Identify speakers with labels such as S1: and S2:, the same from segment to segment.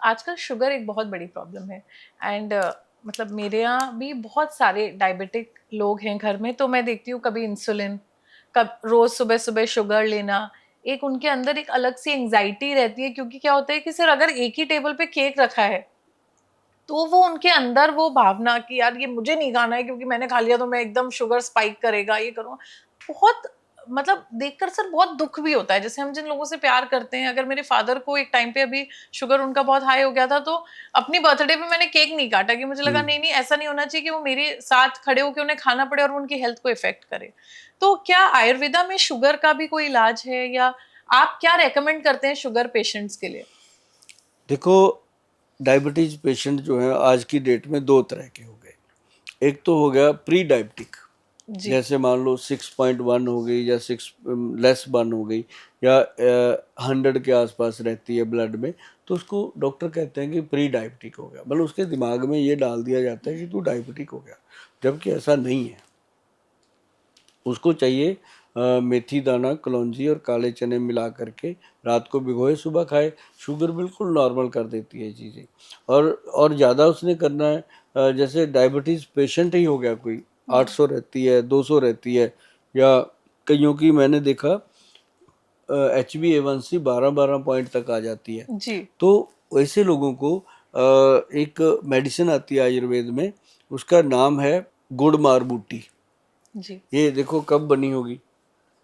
S1: आजकल शुगर एक बहुत बड़ी प्रॉब्लम है एंड मतलब मेरे यहाँ भी बहुत सारे डायबिटिक लोग हैं घर में, तो मैं देखती हूँ कभी इंसुलिन, कब रोज सुबह सुबह शुगर लेना, एक उनके अंदर एक अलग सी एंजाइटी रहती है, क्योंकि क्या होता है कि सिर्फ अगर एक ही टेबल पे केक रखा है तो वो उनके अंदर वो भावना कि यार ये मुझे नहीं खाना है क्योंकि मैंने खा लिया तो मैं एकदम शुगर स्पाइक करेगा, ये करूँगा। बहुत मतलब देखकर सर बहुत दुःख भी होता है। जैसे हम जिन लोगों से प्यार करते हैं, अगर मेरे फादर को एक टाइम पे अभी शुगर उनका बहुत हाई हो गया था, तो अपनी बर्थडे पे मैंने केक नहीं काटा कि मुझे लगा
S2: हम्म।
S1: नहीं, नहीं ऐसा नहीं होना चाहिए कि वो मेरे साथ खड़े होके उन्हें खाना पड़े और वो उनकी हेल्थ को इफ़ेक्ट करे। तो क्या आयुर्वेदा में शुगर का भी कोई इलाज है, या आप क्या रिकमेंड करते हैं शुगर पेशेंट्स के लिए?
S2: देखो, डायबिटीज पेशेंट जो है आज की डेट में दो तरह के हो गए। एक तो हो गया प्री डायबिटिक,
S1: जी।
S2: जैसे मान लो 6.1 हो गई या 6 <1 हो गई या 100 के आसपास रहती है ब्लड में, तो उसको डॉक्टर कहते हैं कि प्री डायबिटिक हो गया। मतलब उसके दिमाग में ये डाल दिया जाता है कि तू डायबिटिक हो गया, जबकि ऐसा नहीं है। उसको चाहिए मेथी दाना, कलौंजी और काले चने मिला करके रात को भिगोए, सुबह खाए। शुगर बिल्कुल नॉर्मल कर देती है चीज़ें। और ज़्यादा उसने करना है, जैसे डायबिटीज़ पेशेंट ही हो गया कोई, 800 रहती है, 200 रहती है, या कईयों की मैंने देखा HbA1c 12-12 पॉइंट तक आ जाती है।
S1: जी।
S2: तो वैसे लोगों को एक मेडिसिन आती है आयुर्वेद में, उसका नाम है गुड़मार बूटी।
S1: जी।
S2: ये देखो कब बनी होगी,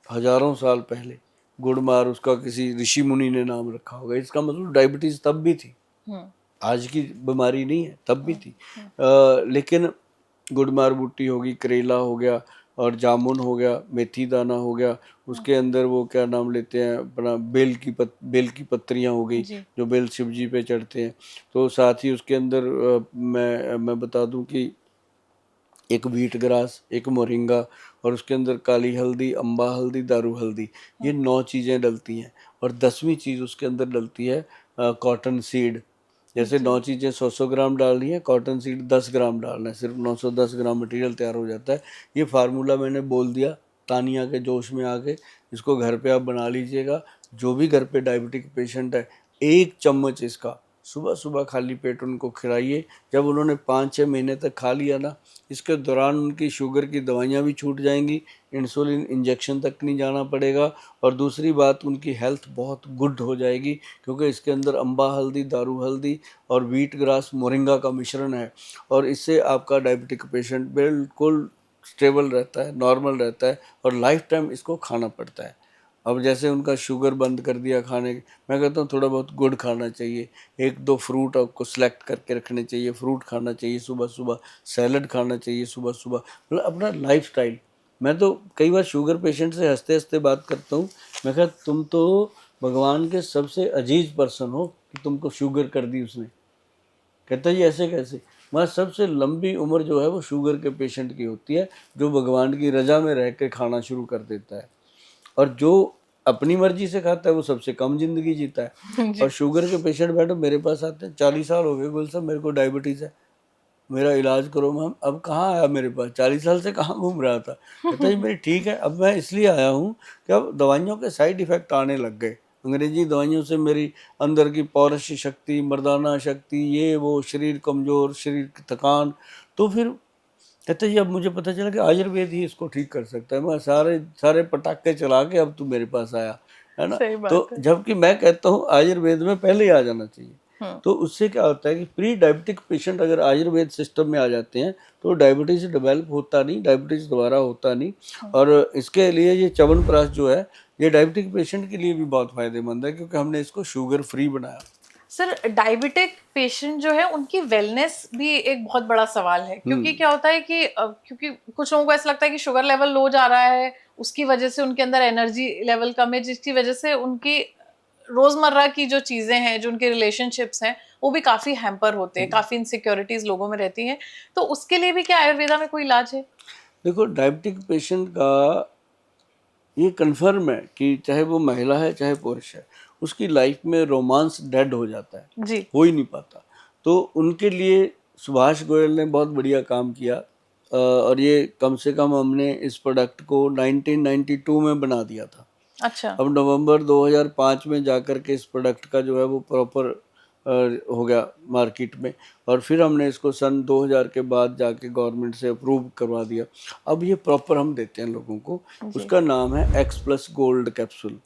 S2: हजारों साल पहले। गुड़मार, उसका किसी ऋषि मुनि ने नाम रखा होगा। इसका मतलब डायबिटीज तब भी थी,
S1: हम्म।
S2: आज की बीमारी नहीं है, तब भी
S1: हम्म।
S2: थी।
S1: हम्म।
S2: लेकिन गुड़मार बूटी होगी, करेला हो गया, और जामुन हो गया, मेथी दाना हो गया, उसके अंदर वो क्या नाम लेते हैं अपना, बेल की पत्रियां हो गई,
S1: जी।
S2: जो बेल शिव जी पे चढ़ते हैं। तो साथ ही उसके अंदर मैं बता दूं कि एक व्हीट ग्रास, एक मोरिंगा, और उसके अंदर काली हल्दी, अम्बा हल्दी, दारू हल्दी, ये 9 चीज़ें डलती हैं। और 10वीं चीज़ उसके अंदर डलती है कॉटन सीड। जैसे
S1: जी।
S2: 9 चीज़ें 100-100 ग्राम डालनी है, कॉटन सीड 10 ग्राम डालना है, सिर्फ 910 ग्राम मटेरियल तैयार हो जाता है। ये फार्मूला मैंने बोल दिया तानिया के जोश में आके, इसको घर पे आप बना लीजिएगा। जो भी घर पे डायबिटिक पेशेंट है, 1 चम्मच इसका सुबह सुबह खाली पेट उनको खिलाइए। जब उन्होंने 5-6 महीने तक खा लिया ना, इसके दौरान उनकी शुगर की दवाइयाँ भी छूट जाएंगी, इंसुलिन इंजेक्शन तक नहीं जाना पड़ेगा, और दूसरी बात उनकी हेल्थ बहुत गुड हो जाएगी, क्योंकि इसके अंदर अम्बा हल्दी, दारू हल्दी और व्हीट ग्रास, मोरिंगा का मिश्रण है। और इससे आपका डायबिटिक पेशेंट बिल्कुल स्टेबल रहता है, नॉर्मल रहता है, और लाइफ टाइम इसको खाना पड़ता है। अब जैसे उनका शुगर बंद कर दिया खाने, मैं कहता हूँ थोड़ा बहुत गुड़ खाना चाहिए, 1-2 फ्रूट आपको सेलेक्ट करके रखने चाहिए, फ्रूट खाना चाहिए सुबह सुबह, सैलड खाना चाहिए सुबह सुबह। मतलब अपना लाइफस्टाइल। मैं तो कई बार शुगर पेशेंट से हंसते हंसते बात करता हूँ, मैं कहा तुम तो भगवान के सबसे अजीज पर्सन हो कि तुमको शुगर कर दी उसने। कहता जी ऐसे कैसे? मैं सबसे लंबी उम्र जो है वो शुगर के पेशेंट की होती है, जो भगवान की रजा में रह के खाना शुरू कर देता है। और जो अपनी मर्जी से खाता है वो सबसे कम जिंदगी जीता है। और
S1: जी।
S2: शुगर के पेशेंट मैडम मेरे पास आते हैं, 40 साल हो गए गुल साहब मेरे को डायबिटीज़ है, मेरा इलाज करो। मैम अब कहाँ आया मेरे पास, 40 साल से कहाँ घूम रहा था। कहता है जी मेरी ठीक है, अब मैं इसलिए आया हूँ कि अब दवाइयों के साइड इफ़ेक्ट आने लग गए। अंग्रेजी दवाइयों से मेरी अंदर की पौरुष शक्ति, मर्दाना शक्ति, ये वो, शरीर कमज़ोर, शरीर की थकान। तो फिर कहते जी अब मुझे पता चला कि आयुर्वेद ही इसको ठीक कर सकता है। मैं सारे सारे पटाखे चला के अब तू मेरे पास आया, है ना।
S1: सही
S2: तो
S1: बात है।
S2: जबकि मैं कहता हूँ आयुर्वेद में पहले ही आ जाना चाहिए।
S1: हम्म।
S2: तो उससे क्या होता है कि प्री डायबिटिक पेशेंट अगर आयुर्वेद सिस्टम में आ जाते हैं तो डायबिटीज़ डेवलप होता नहीं, डायबिटीज़ दोबारा होता नहीं। और इसके लिए ये च्यवनप्राश जो है, ये डायबिटिक पेशेंट के लिए भी बहुत फ़ायदेमंद है, क्योंकि हमने इसको शुगर फ्री बनाया।
S1: सर डायबिटिक पेशेंट जो है उनकी वेलनेस भी एक बहुत बड़ा सवाल है, क्योंकि क्या होता है कि क्योंकि कुछ लोगों को ऐसा लगता है कि शुगर लेवल लो जा रहा है, उसकी वजह से उनके अंदर एनर्जी लेवल कम है, जिसकी वजह से उनकी रोजमर्रा की जो चीजें हैं, जो उनके रिलेशनशिप्स हैं, वो भी काफी हैम्पर होते हैं, काफी इनसिक्योरिटीज लोगों में रहती हैं। तो उसके लिए भी क्या आयुर्वेदा में कोई इलाज है?
S2: देखो, डायबिटिक पेशेंट का ये कन्फर्म है कि चाहे वो महिला है चाहे पुरुष है, उसकी लाइफ में रोमांस डेड हो जाता है,
S1: जी।
S2: हो ही नहीं पाता। तो उनके लिए सुभाष गोयल ने बहुत बढ़िया काम किया। और ये कम से कम हमने इस प्रोडक्ट को 1992 में बना दिया था।
S1: अच्छा।
S2: अब नवंबर 2005 में जाकर के इस प्रोडक्ट का जो है वो प्रॉपर हो गया मार्केट में, और फिर हमने इसको सन 2000 के बाद जाके गवर्नमेंट से अप्रूव करवा दिया। अब ये प्रॉपर हम देते हैं लोगों को। उसका नाम है एक्स प्लस गोल्ड कैप्सूल।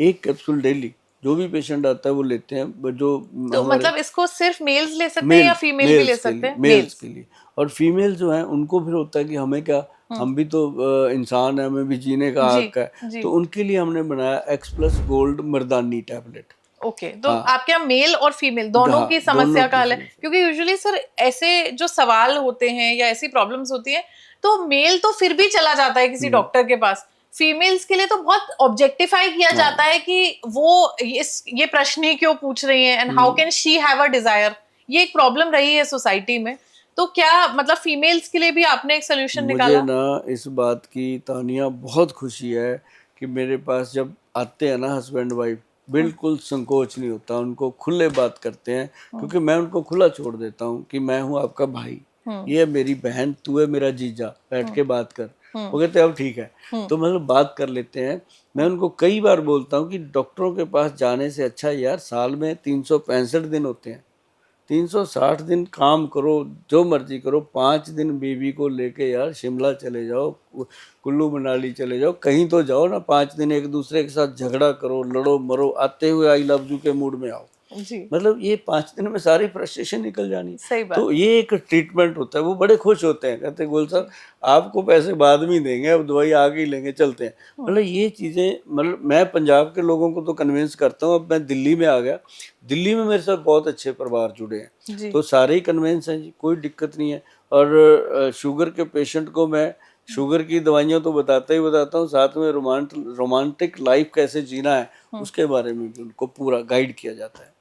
S2: एक कैप्सूल डेली जो भी पेशेंट आता है वो लेते हैं। जो
S1: तो
S2: हमारे
S1: मतलब इसको सिर्फ मेल्स ले सकते हैं या फीमेल भी ले सकते हैं?
S2: मेल्स के लिए, और फीमेल जो है उनको फिर होता है कि हमें क्या, हम भी तो इंसान है, हमें भी जीने का
S1: जी
S2: हक है।
S1: जी।
S2: तो उनके लिए हमने बनाया एक्स प्लस गोल्ड मर्दानी टैबलेट।
S1: ओके, तो
S2: हाँ
S1: आपके यहाँ मेल और फीमेल दोनों
S2: हाँ,
S1: की
S2: दोनों
S1: समस्या का
S2: की
S1: हल है?
S2: समस्या।
S1: क्योंकि यूजुअली सर ऐसे जो सवाल होते हैं या ऐसी प्रॉब्लम्स होती हैं तो मेल तो फिर भी चला जाता है किसी डॉक्टर के पास, फीमेल्स के लिए तो बहुत ऑब्जेक्टिफाई किया जाता है कि वो ये प्रश्न ही क्यों पूछ रही हैं, and how can she have a desire. ये एक प्रॉब्लम रही है सोसाइटी में। तो क्या मतलब फीमेल्स के लिए भी आपने एक सोल्यूशन
S2: मुझे
S1: निकाला?
S2: ना इस बात की तानिया बहुत खुशी है कि मेरे पास जब आते हैं ना हस्बैंड वाइफ, बिल्कुल संकोच नहीं होता, उनको खुले बात करते हैं, क्योंकि मैं उनको खुला छोड़ देता हूँ कि मैं हूँ आपका भाई, ये है मेरी बहन, तू है मेरा जीजा, बैठ के बात कर। वो कहते हैं अब ठीक है, तो मतलब बात कर लेते हैं। मैं उनको कई बार बोलता हूँ कि डॉक्टरों के पास जाने से अच्छा यार साल में 365 दिन होते हैं, 360 दिन काम करो, जो मर्जी करो, 5 दिन बीवी को लेके यार शिमला चले जाओ, कुल्लू मनाली चले जाओ, कहीं तो जाओ ना। 5 दिन एक दूसरे के साथ झगड़ा करो, लड़ो मरो, आते हुए आई लव यू के मूड में आओ।
S1: जी,
S2: मतलब ये 5 दिन में सारी फ्रस्ट्रेशन निकल जानी।
S1: सही बात।
S2: तो ये एक ट्रीटमेंट होता है। वो बड़े खुश होते हैं, कहते हैं गोल साहब आपको पैसे बाद में ही देंगे, अब दवाई आगे ही लेंगे, चलते हैं। मतलब ये चीज़ें, मतलब मैं पंजाब के लोगों को तो कन्विंस करता हूँ। अब मैं दिल्ली में आ गया, दिल्ली में मेरे साथ बहुत अच्छे परिवार जुड़े हैं,
S1: जी,
S2: तो सारे ही कन्विंस हैं जी, कोई दिक्कत नहीं है। और शुगर के पेशेंट को मैं शुगर की दवाइयाँ तो बताता ही बताता हूँ, साथ में रोमांटिक लाइफ कैसे जीना है उसके बारे में भी उनको पूरा गाइड किया जाता है।